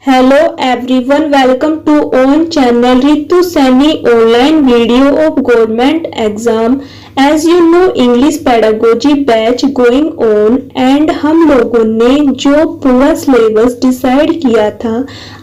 Hello everyone, welcome to own channel Ritu Sani online video of government exam. As you know, English pedagogy batch going on and हम लोगों ने जो पूरा syllabus decide किया था,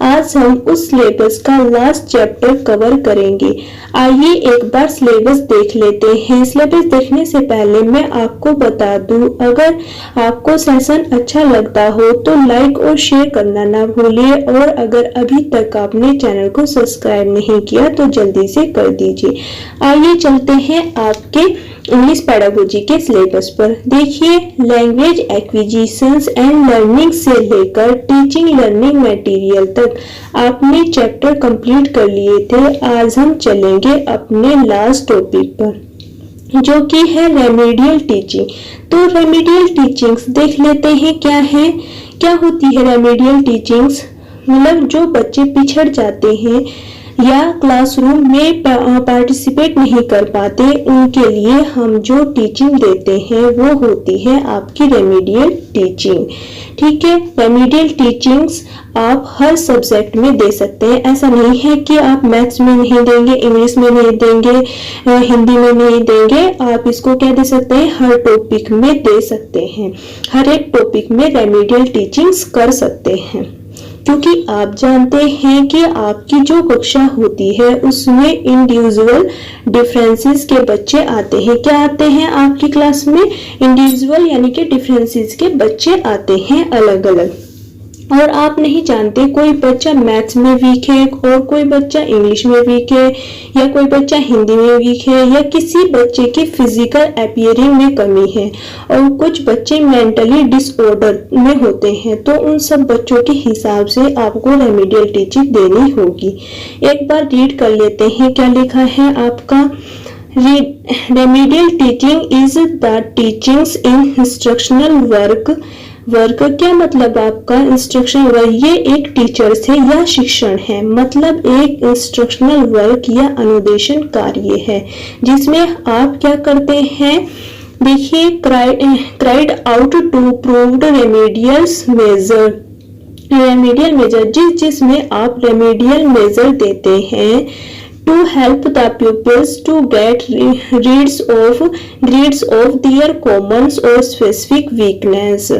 आज हम उस सिलेबस का लास्ट चैप्टर कवर करेंगे। आइए एक बार सिलेबस देख लेते हैं। सिलेबस देखने से पहले मैं आपको बता दूं, अगर आपको सेशन अच्छा लगता हो तो लाइक और शेयर करना ना भूलिए, और अगर अभी तक आपने चैनल को सब्सक्राइब नहीं किया तो जल्दी से कर दीजिए। आइए चलते हैं आपके इंग्लिश पेडागोजी के सिलेबस पर। देखिए, लैंग्वेज एक्विजिशंस एंड लर्निंग से लेकर टीचिंग लर्निंग मटेरियल तक आपने चैप्टर कंप्लीट कर लिए थे। आज हम चलेंगे अपने लास्ट टॉपिक पर, जो कि है रेमेडियल टीचिंग। तो रेमेडियल टीचिंग्स देख लेते हैं क्या है, क्या होती है रेमेडियल टीचिंग्स। मतलब जो बच्चे पिछड़ जाते हैं या क्लासरूम में पार्टिसिपेट नहीं कर पाते, उनके लिए हम जो टीचिंग देते हैं वो होती है आपकी रेमेडियल टीचिंग। ठीक है, रेमेडियल टीचिंग्स आप हर सब्जेक्ट में दे सकते हैं। ऐसा नहीं है कि आप मैथ्स में नहीं देंगे, इंग्लिश में नहीं देंगे, हिंदी में नहीं देंगे। आप इसको क्या दे सकते हैं, हर टॉपिक में दे सकते हैं। हर एक टॉपिक में रेमेडियल टीचिंग्स कर सकते हैं, क्योंकि आप जानते हैं कि आपकी जो कक्षा होती है उसमें इंडिविजुअल डिफरेंसेस के बच्चे आते हैं। क्या आते हैं आपकी क्लास में, इंडिविजुअल यानी कि डिफरेंसेस के बच्चे आते हैं अलग अलग। और आप नहीं जानते, कोई बच्चा मैथ्स में वीक है और कोई बच्चा इंग्लिश में वीक है, या कोई बच्चा हिंदी में वीक है, या किसी बच्चे की फिजिकल अपीयरिंग में कमी है, और कुछ बच्चे मेंटली डिसऑर्डर में होते हैं। तो उन सब बच्चों के हिसाब से आपको रेमेडियल टीचिंग देनी होगी। एक बार रीड कर लेते हैं क्या लिखा है आपका। Remedial teaching is the teachings in instructional work. Work क्या मतलब आपका, इंस्ट्रक्शन वर्क। ये एक टीचर से या शिक्षण है, मतलब एक इंस्ट्रक्शनल वर्क या अनुदेशन कार्य है जिसमें आप क्या करते हैं। देखिए, cried out to proved remedials measure. Remedial measure जिसमें आप रेमेडियल मेजर देते हैं to help the pupils to get rid of their common or specific weakness,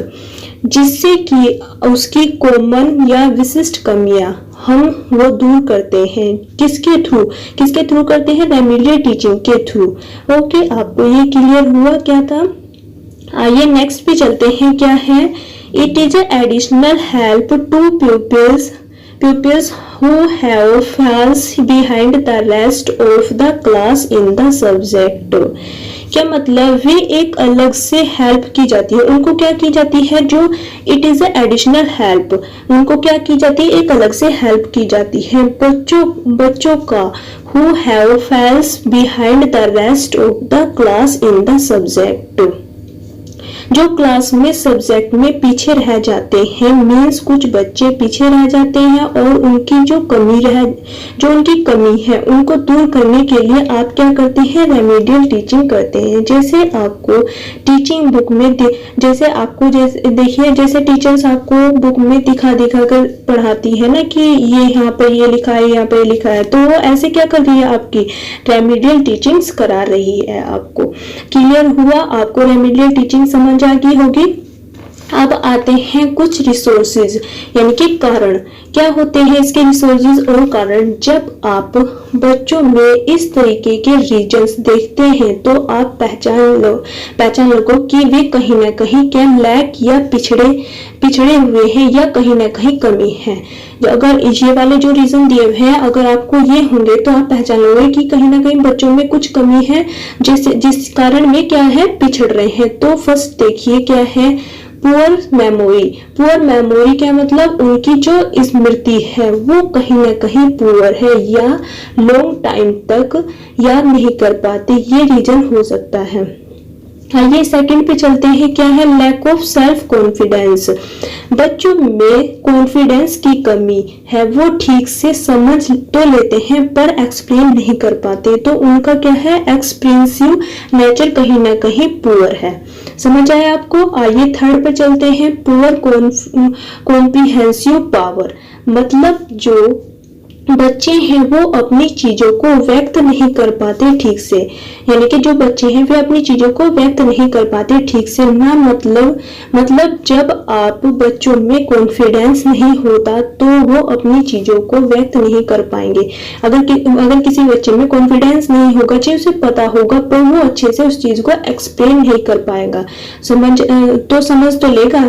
जिससे कि उसकी कॉमन या विशिष्ट कमियां हम वो दूर करते हैं। किसके थ्रू करते हैं, रेमेडियल टीचिंग के थ्रू। ओके, आपको ये क्लियर हुआ क्या था। आइए नेक्स्ट पे चलते हैं क्या है। It is additional help to pupils who have falls behind the rest of the class in the subject। क्या मतलब, वे एक अलग से हेल्प की जाती है, उनको क्या की जाती है, जो इट इज एडिशनल हेल्प, उनको क्या की जाती है, एक अलग से हेल्प की जाती है बच्चों का who have falls behind the rest of the class in the subject, जो क्लास में सब्जेक्ट में पीछे रह जाते हैं। मीन्स कुछ बच्चे पीछे रह जाते हैं और उनकी जो उनकी कमी है उनको दूर करने के लिए आप क्या करते हैं, रेमेडियल टीचिंग करते हैं। जैसे आपको टीचिंग बुक में देखिए, जैसे टीचर्स आपको बुक में दिखा कर पढ़ाती है ना कि ये यहाँ पर ये लिखा है, यहाँ पर लिखा है, तो वो ऐसे क्या कर रही है, आपकी रेमेडियल टीचिंग्स करा रही है। आपको क्लियर हुआ, आपको रेमेडियल टीचिंग समझ आ गई होगी। अब आते हैं कुछ रिसोर्सेज यानी कि कारण। क्या होते हैं इसके रिसोर्सेज और कारण। जब आप बच्चों में इस तरीके के रीजंस देखते हैं तो आप पहचान लो कि वे कहीं ना कहीं क्या लैक या पिछड़े हुए हैं या कहीं ना कहीं कमी है। अगर ये वाले जो रीजन दिए हुए हैं, अगर आपको ये होंगे तो आप पहचान लोगे कि कहीं ना कहीं बच्चों में कुछ कमी है, जिस कारण में क्या है, पिछड़ रहे हैं। तो फर्स्ट देखिए क्या है, पुअर मेमोरी क्या मतलब, उनकी जो स्मृति है वो कहीं ना कहीं पुअर है या लॉन्ग टाइम तक याद नहीं कर पाते, ये रीजन हो सकता है। आइए सेकंड पे चलते हैं क्या है, लैक ऑफ सेल्फ कॉन्फिडेंस। बच्चों में कॉन्फिडेंस की कमी है, वो ठीक से समझ तो लेते हैं पर एक्सप्लेन नहीं कर पाते, तो उनका क्या है, एक्सप्रेसिव नेचर कहीं ना कहीं पुअर है। समझ आया आपको। आइए थर्ड पे चलते हैं, पुअर कॉम्प्रिहेंसिव पावर। मतलब जो बच्चे हैं वो अपनी चीजों को व्यक्त नहीं कर पाते ठीक से, यानी कि जो बच्चे हैं वे अपनी चीजों को व्यक्त नहीं कर पाते ठीक से ना, मतलब जब आप बच्चों में कॉन्फिडेंस नहीं होता तो वो अपनी चीजों को व्यक्त नहीं कर पाएंगे। अगर किसी बच्चे में कॉन्फिडेंस नहीं होगा, चाहे उसे पता होगा, पर वो अच्छे से उस चीज को एक्सप्लेन नहीं कर पाएगा। समझ तो लेगा।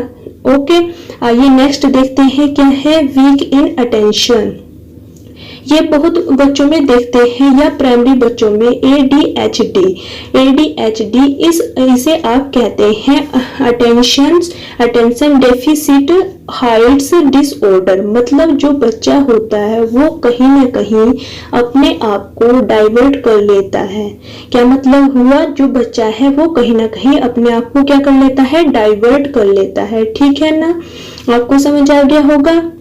ओके, आइए नेक्स्ट देखते हैं क्या है वीक इन अटेंशन। ये बहुत बच्चों में देखते हैं या प्राइमरी बच्चों में ADHD इसे आप कहते हैं अटेंशन डेफिसिट हाइट्स डिसऑर्डर। मतलब जो बच्चा होता है वो कहीं ना कहीं अपने आप को डाइवर्ट कर लेता है। क्या मतलब हुआ, जो बच्चा है वो कहीं ना कहीं अपने आप को क्या कर लेता है, डाइवर्ट कर लेता है। ठीक है ना, आपको समझ आ गया होगा।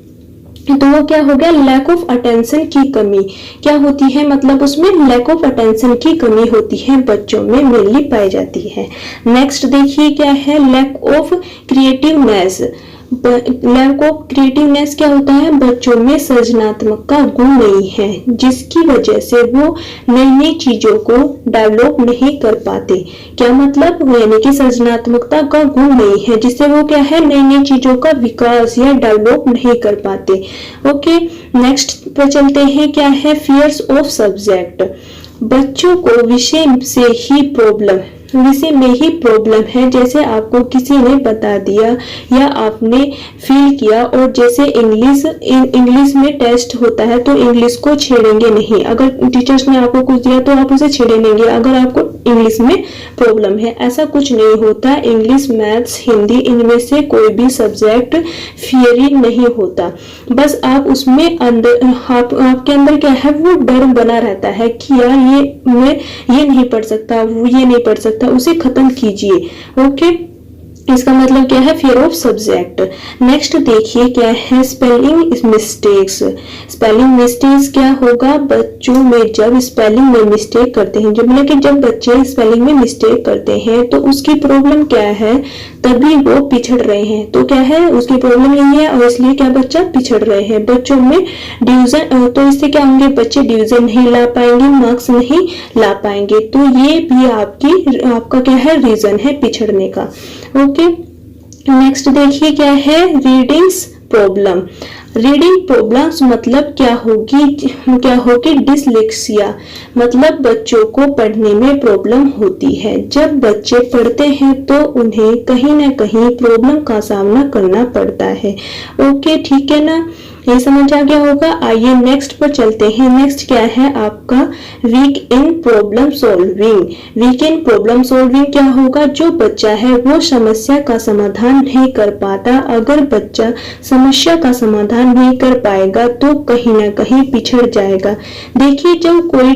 तो वो क्या हो गया, लैक ऑफ अटेंशन की कमी क्या होती है, मतलब उसमें लैक ऑफ अटेंशन की कमी होती है, बच्चों में मेनली पाई जाती है। नेक्स्ट देखिए क्या है, lack of creativeness. Lack of creativeness क्या होता है, बच्चों में सृजनात्मक का गुण नहीं है, जिसकी वजह से वो नई नई चीजों को डेवलप नहीं कर पाते। क्या मतलब, यानी कि सृजनात्मकता का गुण नहीं है, जिससे वो क्या है, नई नई चीजों का विकास या डेवलप नहीं कर पाते। ओके, नेक्स्ट पर चलते हैं क्या है, फियर्स ऑफ सब्जेक्ट। बच्चों को विषय में ही प्रॉब्लम है, जैसे आपको किसी ने बता दिया या आपने फील किया, और जैसे इंग्लिश में टेस्ट होता है तो इंग्लिश को छेड़ेंगे नहीं। अगर टीचर्स ने आपको कुछ दिया तो आप उसे छेड़ेंगे अगर आपको इंग्लिश में प्रॉब्लम है। ऐसा कुछ नहीं होता। इंग्लिश, मैथ्स, हिंदी, इनमें से कोई भी सब्जेक्ट फियरी नहीं होता। बस आप उसमें आपके अंदर क्या है, वो डर बना रहता है कि यार मैं ये नहीं पढ़ सकता, वो ये नहीं पढ़ सकता, उसे खत्म कीजिए। ओके, इसका मतलब क्या है, फियर ऑफ सब्जेक्ट। नेक्स्ट देखिए क्या है, स्पेलिंग मिस्टेक्स। स्पेलिंग मिस्टेक्स क्या होगा, बच्चों में जब स्पेलिंग में मिस्टेक करते हैं, जब बच्चे स्पेलिंग में मिस्टेक करते हैं तो उसकी प्रॉब्लम क्या है, तभी वो पिछड़ रहे हैं। तो क्या है, उसकी प्रॉब्लम यही है, और इसलिए क्या बच्चा पिछड़ रहे हैं। बच्चों में डिवीजन, तो इससे क्या होंगे, बच्चे डिवीजन नहीं ला पाएंगे, मार्क्स नहीं ला पाएंगे। तो ये भी आपका क्या है, रीजन है पिछड़ने का। ओके, नेक्स्ट देखिए क्या है, रीडिंग्स प्रॉब्लम। रीडिंग प्रॉब्लम्स मतलब क्या होगी डिसलेक्सिया, मतलब बच्चों को पढ़ने में प्रॉब्लम होती है। जब बच्चे पढ़ते हैं तो उन्हें कहीं ना कहीं प्रॉब्लम का सामना करना पड़ता है। ओके, ठीक है ना, ये समझ आ गया होगा। आइए नेक्स्ट पर चलते हैं। नेक्स्ट क्या है आपका, वीक इन प्रॉब्लम सॉल्विंग। वीक इन प्रॉब्लम सॉल्विंग क्या होगा, जो बच्चा है वो समस्या का समाधान नहीं कर पाता। अगर बच्चा समस्या का समाधान नहीं कर पाएगा तो कहीं ना कहीं पिछड़ जाएगा। देखिए, जब कोई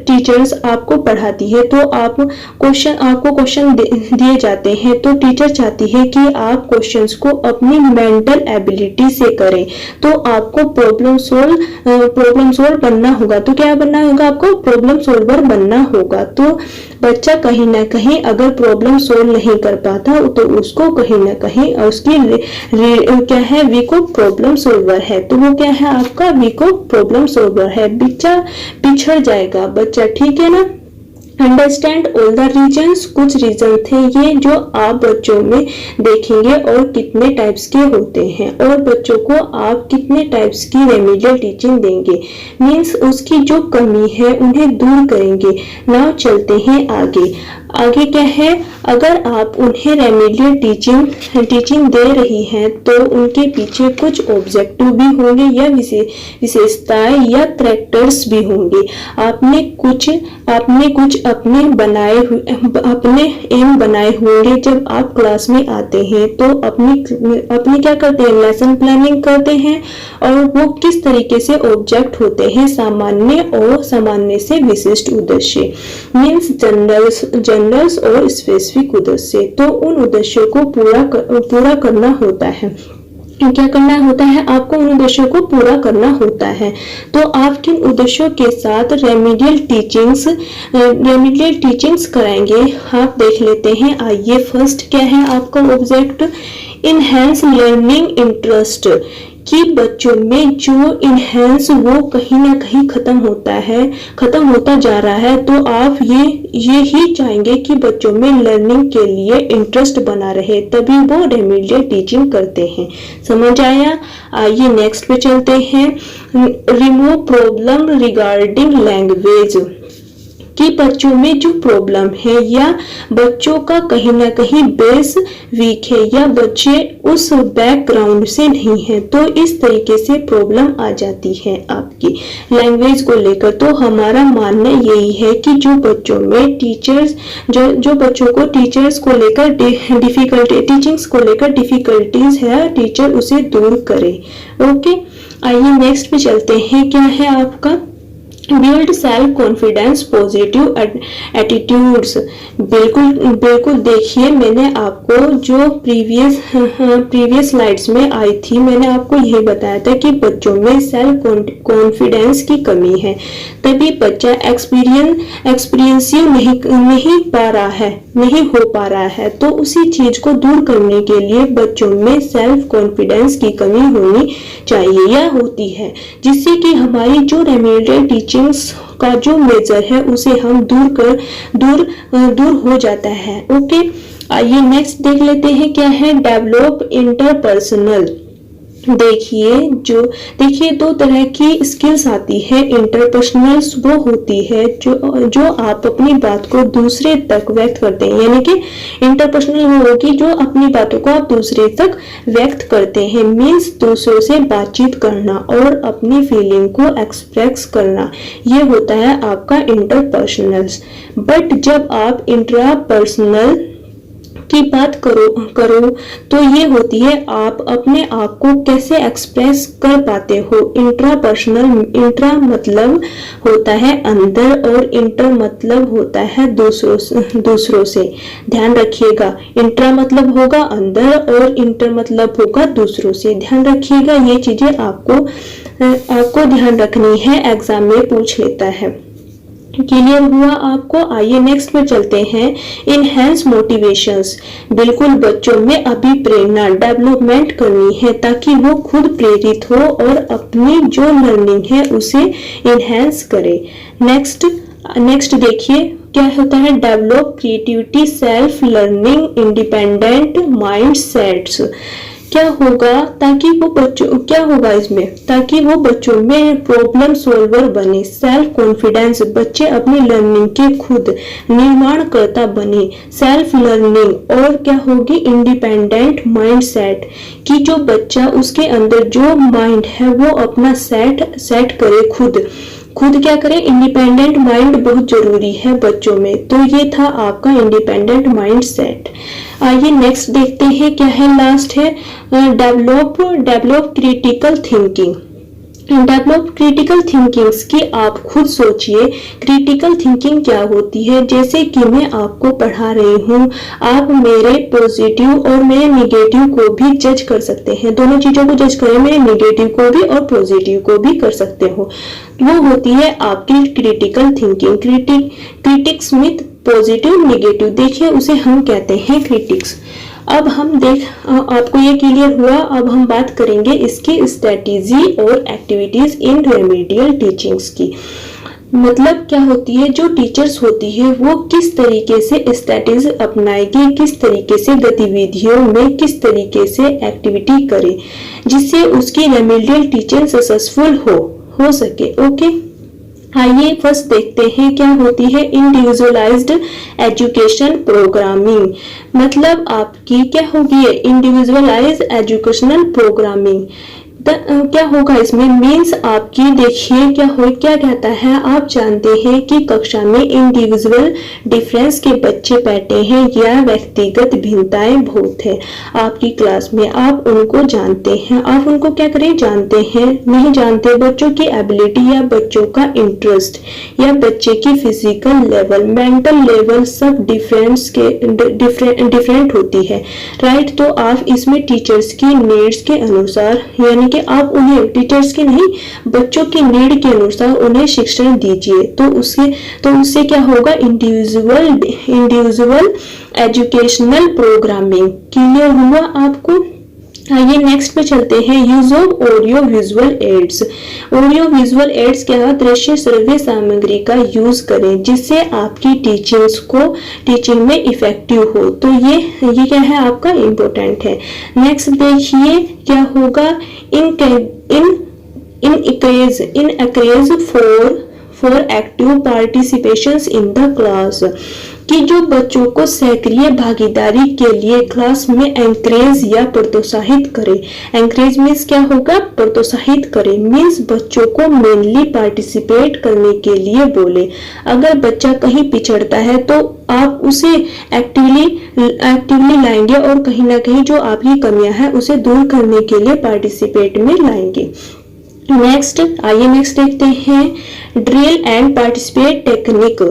टीचर्स आपको पढ़ाती है तो आपको क्वेश्चन दिए जाते हैं, तो टीचर चाहती है कि आप क्वेश्चंस को अपनी मेंटल एबिलिटी से करें। तो आपको प्रॉब्लम सॉल्व बनना होगा। तो क्या बनना होगा, आपको प्रॉब्लम सॉल्वर बनना होगा। तो बच्चा कहीं ना कहीं अगर प्रॉब्लम सॉल्व नहीं कर पाता तो उसको कहीं ना कहीं उसकी क्या है, वीक ऑफ प्रॉब्लम सॉल्वर है। तो वो क्या है, आपका वीक ऑफ प्रॉब्लम सॉल्वर है। बच्चा पिछड़ जाएगा बच्चा, ठीक है ना। अंडरस्टैंड ऑल द रीजन्स, कुछ रीजन थे ये जो आप बच्चों में देखेंगे और कितने टाइप्स के होते हैं, और बच्चों को आप कितने टाइप्स की रेमेडियल टीचिंग देंगे, मीन्स उसकी जो कमी है उन्हें दूर करेंगे। नाउ चलते हैं आगे। आगे क्या है, अगर आप उन्हें रेमेडियल टीचिंग दे रही हैं तो उनके पीछे कुछ ऑब्जेक्टिव भी होंगे या विशेषताएं या कैरेक्टर्स भी होंगे। आपने कुछ अपने एम बनाए होंगे। जब आप क्लास में आते हैं तो अपनी क्या करते हैं, लेसन प्लानिंग करते हैं, और वो किस तरीके से ऑब्जेक्ट होते हैं, सामान्य और सामान्य से विशिष्ट उद्देश्य, मीन्स जनरल्स और स्पेसिफिक उद्देश्य। तो उन उद्देश्यों को पूरा करना होता है। क्या करना होता है, आपको उन उद्देश्यों को पूरा करना होता है। तो आप किन उद्देश्यों के साथ रेमेडियल टीचिंग्स कराएंगे, आप देख लेते हैं। आइए, फर्स्ट क्या है आपका ऑब्जेक्ट, इनहेंस लर्निंग इंटरेस्ट। कि बच्चों में जो इनहेंस वो कहीं ना कहीं खत्म होता जा रहा है। तो आप ये ही चाहेंगे कि बच्चों में लर्निंग के लिए इंटरेस्ट बना रहे, तभी वो रेमेडियल टीचिंग करते हैं। समझ आया? आइए नेक्स्ट पे चलते हैं। रिमूव प्रॉब्लम रिगार्डिंग लैंग्वेज, कि बच्चों में जो प्रॉब्लम है या बच्चों का कहीं ना कहीं बेस वीक है या बच्चे उस बैकग्राउंड से नहीं है, तो इस तरीके से प्रॉब्लम आ जाती है आपकी लैंग्वेज को लेकर। तो हमारा मानना यही है कि जो बच्चों में जो बच्चों को टीचर्स को लेकर टीचिंग्स को लेकर डिफिकल्टीज है, टीचर उसे दूर करे। ओके, आइए नेक्स्ट पे चलते हैं। क्या है आपका? Build self confidence positive attitudes. बिल्कुल देखिए, मैंने आपको जो प्रीवियस स्लाइड्स में आई थी, मैंने आपको यही बताया था कि बच्चों में सेल्फ कॉन्फिडेंस की कमी है, तभी बच्चा एक्सपीरियंसिव नहीं हो पा रहा है। तो उसी चीज को दूर करने के लिए बच्चों में सेल्फ कॉन्फिडेंस की कमी होनी चाहिए या होती है, जिससे कि हमारी जो रेमेडियल टीचिंग का जो मेजर है उसे हम दूर हो जाता है। ओके, आइए नेक्स्ट देख लेते हैं। क्या है? Develop interpersonal. देखिए दो तरह की स्किल्स आती है। इंटरपर्सनल वो होती है जो आप अपनी बात को दूसरे तक व्यक्त करते हैं, यानी कि इंटरपर्सनल वो होगी जो अपनी बातों को आप दूसरे तक व्यक्त करते हैं। मीन्स दूसरों से बातचीत करना और अपनी फीलिंग को एक्सप्रेस करना, ये होता है आपका इंटरपर्सनल। बट जब आप इंट्रापर्सनल की बात करो तो ये होती है आप अपने आप को कैसे एक्सप्रेस कर पाते हो। इंट्रा मतलब होता है अंदर और इंटर मतलब होता है दूसरों से। ध्यान रखिएगा, इंट्रा मतलब होगा अंदर और इंटर मतलब होगा दूसरों से। ध्यान रखिएगा, ये चीजें आपको ध्यान रखनी है, एग्जाम में पूछ लेता है। क्लियर हुआ आपको? आइए नेक्स्ट पे चलते हैं। Enhance motivations. बिल्कुल बच्चों में अभी प्रेरणा डेवलपमेंट करनी है ताकि वो खुद प्रेरित हो और अपनी जो लर्निंग है उसे इनहेंस करे। नेक्स्ट देखिए क्या होता है? Develop creativity, self learning, independent mind sets. क्या होगा ताकि वो बच्चों में प्रॉब्लम सॉल्वर बने, सेल्फ कॉन्फिडेंस, बच्चे अपनी लर्निंग के खुद निर्माणकर्ता बने, सेल्फ लर्निंग, और क्या होगी? इंडिपेंडेंट माइंड सेट, कि जो बच्चा उसके अंदर जो माइंड है वो अपना सेट करे, खुद क्या करे? इंडिपेंडेंट माइंड बहुत जरूरी है बच्चों में। तो ये था आपका इंडिपेंडेंट माइंड सेट। आइए नेक्स्ट देखते हैं। क्या है? लास्ट है develop critical thinking. Develop critical thinkings की आप खुद सोचिए, क्रिटिकल थिंकिंग क्या होती है। जैसे कि मैं आपको पढ़ा रही हूँ, आप मेरे पॉजिटिव और मेरे निगेटिव को भी जज कर सकते हैं, दोनों चीजों को जज करें, मेरे निगेटिव को भी और पॉजिटिव को भी कर सकते हो। वो होती है आपकी critical thinking. Critics with positive negative, देखिए उसे हम कहते हैं क्रिटिक्स। अब आपको ये क्लियर हुआ। अब हम बात करेंगे इसकी स्ट्रेटेजी और एक्टिविटीज इन रेमेडियल टीचिंग्स की। मतलब क्या होती है, जो टीचर्स होती है वो किस तरीके से स्ट्रेटेजी अपनाएगी, किस तरीके से गतिविधियों में किस तरीके से एक्टिविटी करे जिससे उसकी रेमेडियल टीचिंग सक्सेसफुल हो सके। ओके, आइए फर्स्ट देखते हैं क्या होती है इंडिविजुअलाइज्ड एजुकेशन प्रोग्रामिंग। मतलब आपकी क्या होगी? Individualised educational programming. क्या होगा इसमें? मीन्स आपकी देखिए क्या कहता है, आप जानते हैं कि कक्षा में इंडिविजुअल डिफरेंस के बच्चे बैठे हैं या व्यक्तिगत भिन्नताएं बहुत है आपकी क्लास में, आप उनको जानते हैं, आप उनको क्या करें? जानते हैं, नहीं जानते। बच्चों की एबिलिटी या बच्चों का इंटरेस्ट या बच्चे की फिजिकल लेवल, मेंटल लेवल सब डिफरेंट होती है, राइट। तो आप इसमें टीचर्स की नीड्स के अनुसार, यानी कि आप उन्हें टीचर्स के नहीं बच्चों की नीड के अनुसार उन्हें शिक्षण दीजिए। तो उससे क्या होगा? Individual educational programming. क्लियर हुआ आपको? आइए नेक्स्ट पे चलते हैं, use of audio visual aids. Audio visual aids क्या है, दृश्य श्रव्य सामग्री का यूज करें जिससे आपकी टीचिंग में इफेक्टिव हो। तो ये क्या है आपका इम्पोर्टेंट है। नेक्स्ट देखिए क्या होगा, encourage for active participations in the class, कि जो बच्चों को सक्रिय भागीदारी के लिए क्लास में एंकरेज या प्रोत्साहित करे। एंकरेज मीन्स क्या होगा, प्रोत्साहित करे, मीन्स बच्चों को मेनली पार्टिसिपेट करने के लिए बोले। अगर बच्चा कहीं पिछड़ता है तो आप उसे एक्टिवली लाएंगे और कहीं ना कहीं जो आपकी कमियां हैं उसे दूर करने के लिए पार्टिसिपेट में लाएंगे। नेक्स्ट देखते हैं, ड्रिल एंड पार्टिसिपेट टेक्निक।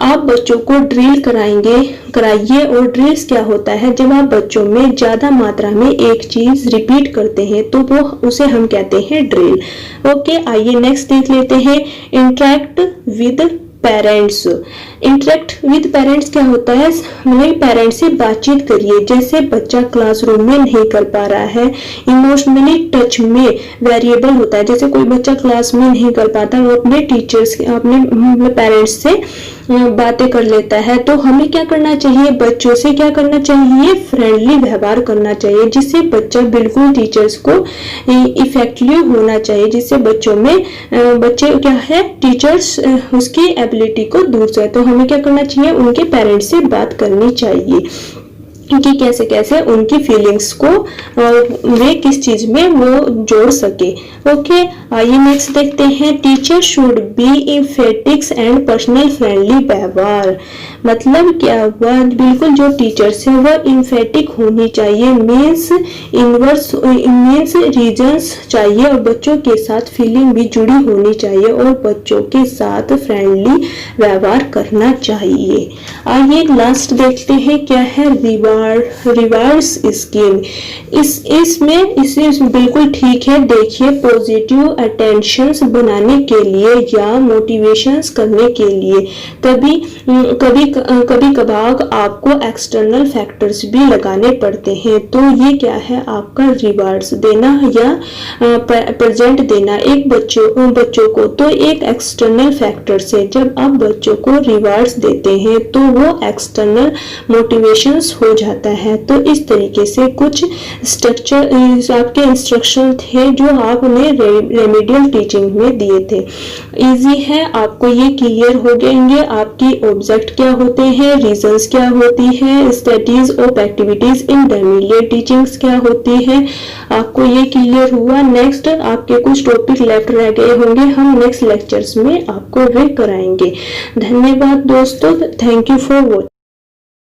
आप बच्चों को ड्रिल कराइए। और ड्रिल्स क्या होता है, जब आप बच्चों में ज्यादा मात्रा में एक चीज रिपीट करते हैं तो वो उसे हम कहते हैं ड्रिल। ओके, आइए नेक्स्ट देख लेते हैं, interact with parents. Interact with parents क्या होता है, मतलब पेरेंट्स से बातचीत करिए। जैसे बच्चा क्लासरूम में नहीं कर पा रहा है, इमोशनली टच में वेरिएबल होता है। जैसे कोई बच्चा क्लास में नहीं कर पाता, वो अपने पेरेंट्स से बातें कर लेता है। तो हमें क्या करना चाहिए, बच्चों से क्या करना चाहिए, फ्रेंडली व्यवहार करना चाहिए, जिससे बच्चा बिल्कुल टीचर्स को इफेक्टिव होना चाहिए, जिससे बच्चे क्या है, टीचर्स उसकी एबिलिटी को दूर से। तो हमें क्या करना चाहिए, उनके पेरेंट्स से बात करनी चाहिए कि कैसे कैसे उनकी फीलिंग्स को वे किस चीज में वो जोड़ सके। ओके, आइए नेक्स्ट देखते हैं, teacher should be emphatic and personal friendly व्यवहार। मतलब क्या हुआ, बिल्कुल जो टीचर्स है वह एम्फेटिक होनी चाहिए, मीन्स रीजंस चाहिए, और बच्चों के साथ फीलिंग भी जुड़ी होनी चाहिए, और बच्चों के साथ फ्रेंडली व्यवहार करना चाहिए। आइए लास्ट देखते हैं क्या है, रिवार्ड्स स्कीम। इसमें बिल्कुल ठीक है। देखिए, पॉजिटिव अटेंशंस बनाने के लिए या मोटिवेशंस करने के लिए कभी कभार आपको एक्सटर्नल फैक्टर्स भी लगाने पड़ते हैं। तो ये क्या है आपका, रिवार्ड्स देना या प्रेजेंट देना एक बच्चों को। तो एक एक्सटर्नल फैक्टर से जब आप बच्चों को रिवार्ड्स देते हैं तो वो एक्सटर्नल मोटिवेशंस हो जाता है। तो इस तरीके से कुछ स्ट्रक्चर आपके इंस्ट्रक्शन थे जो आपने रेमेडियल टीचिंग में दिए थे। इजी है, आपको ये क्लियर हो जाएंगे। आपकी ऑब्जेक्ट क्या होते हैं, रीजंस क्या होती है, studies of activities in remedial teachings क्या होती है, आपको ये क्लियर हुआ। नेक्स्ट आपके कुछ टॉपिक लेफ्ट रह गए होंगे, हम नेक्स्ट लेक्चर्स में आपको वे कराएंगे। धन्यवाद दोस्तों, थैंक यू फॉर वॉचिंग।